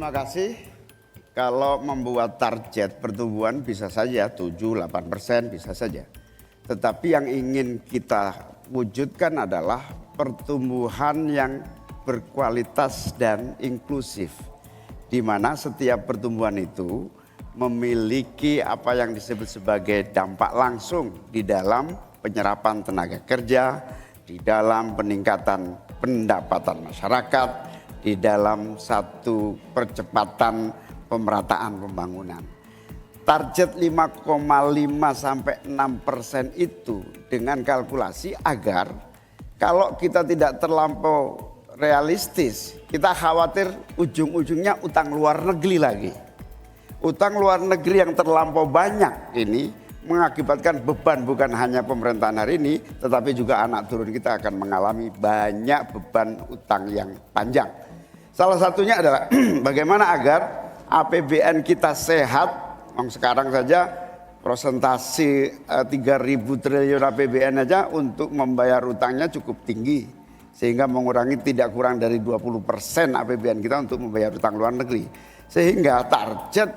Terima kasih. Kalau membuat target pertumbuhan bisa saja 7-8% bisa saja. Tetapi yang ingin kita wujudkan adalah pertumbuhan yang berkualitas dan inklusif. Di mana setiap pertumbuhan itu memiliki apa yang disebut sebagai dampak langsung di dalam penyerapan tenaga kerja, di dalam peningkatan pendapatan masyarakat, di dalam satu percepatan pemerataan pembangunan. Target 5,5 sampai 6% itu dengan kalkulasi agar kalau kita tidak terlampau realistis, kita khawatir ujung-ujungnya utang luar negeri lagi. Utang luar negeri yang terlampau banyak ini mengakibatkan beban bukan hanya pemerintahan hari ini, tetapi juga anak turun kita akan mengalami banyak beban utang yang panjang. Salah satunya adalah bagaimana agar APBN kita sehat. Sekarang saja prosentasi 3.000 triliun APBN aja untuk membayar utangnya cukup tinggi. Sehingga mengurangi tidak kurang dari 20% APBN kita untuk membayar utang luar negeri. Sehingga target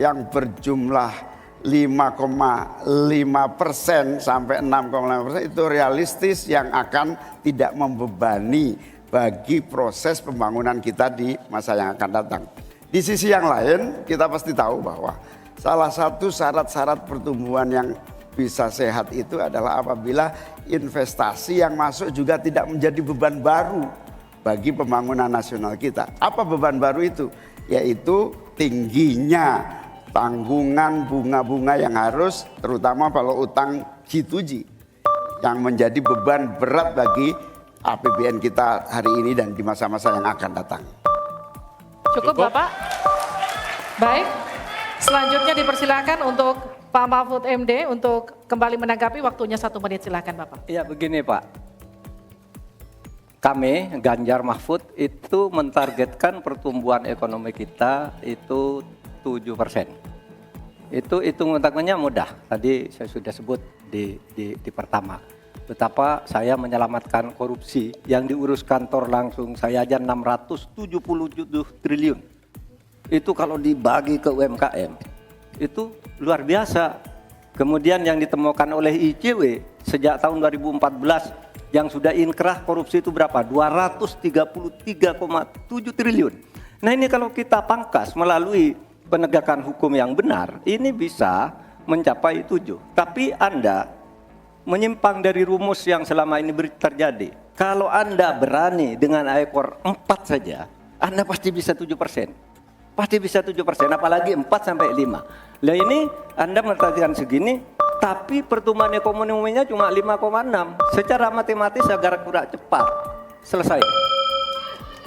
yang berjumlah 5,5% sampai 6,5% itu realistis yang akan tidak membebani bagi proses pembangunan kita di masa yang akan datang. Di sisi yang lain kita pasti tahu bahwa salah satu syarat-syarat pertumbuhan yang bisa sehat itu adalah apabila investasi yang masuk juga tidak menjadi beban baru bagi pembangunan nasional kita. Apa beban baru itu? Yaitu tingginya tanggungan bunga-bunga yang harus, terutama kalau utang G2G yang menjadi beban berat bagi APBN kita hari ini dan di masa-masa yang akan datang. Cukup Bapak? Baik, selanjutnya dipersilakan untuk Pak Mahfud MD untuk kembali menanggapi, waktunya 1 menit, silakan Bapak. Ya begini Pak, kami Ganjar Mahfud itu mentargetkan pertumbuhan ekonomi kita itu 7%. Itu hitung-hitungannya mudah, tadi saya sudah sebut di pertama. Betapa saya menyelamatkan korupsi yang diurus kantor langsung saya aja 677 triliun. Itu kalau dibagi ke UMKM, itu luar biasa. Kemudian yang ditemukan oleh ICW sejak tahun 2014 yang sudah inkrah korupsi itu berapa? 233,7 triliun. Nah ini kalau kita pangkas melalui penegakan hukum yang benar, ini bisa mencapai 7. Tapi Anda menyimpang dari rumus yang selama ini terjadi. Kalau Anda berani dengan ekor 4 saja, Anda pasti bisa 7%. Pasti bisa 7%, apalagi 4 sampai 5. Nah ini Anda menargetkan segini, tapi pertumbuhan ekonominya cuma 5,6. Secara matematis agar kurang cepat selesai.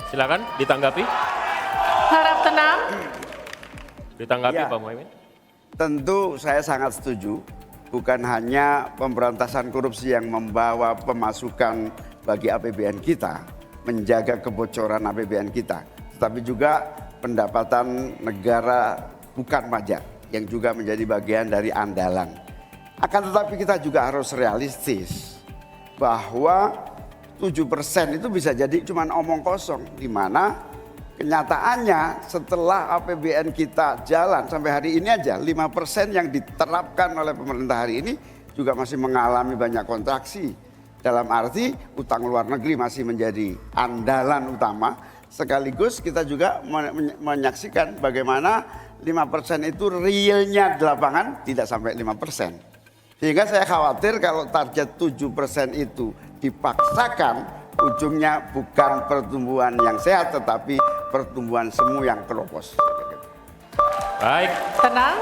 Silakan ditanggapi. Harap tenang. Ditanggapi Ya, Pak Muhaimin. tentu saya sangat setuju. Bukan hanya pemberantasan korupsi yang membawa pemasukan bagi APBN kita, menjaga kebocoran APBN kita, tetapi juga pendapatan negara bukan pajak yang juga menjadi bagian dari andalan. Akan tetapi kita juga harus realistis bahwa 7% itu bisa jadi cuma omong kosong, di mana kenyataannya setelah APBN kita jalan sampai hari ini aja 5% yang diterapkan oleh pemerintah hari ini juga masih mengalami banyak kontraksi. Dalam arti utang luar negeri masih menjadi andalan utama. Sekaligus kita juga menyaksikan bagaimana 5% itu realnya di lapangan tidak sampai 5%. Sehingga saya khawatir kalau target 7% itu dipaksakan, ujungnya bukan pertumbuhan yang sehat tetapi pertumbuhan semu yang keropos. Baik. Tenang.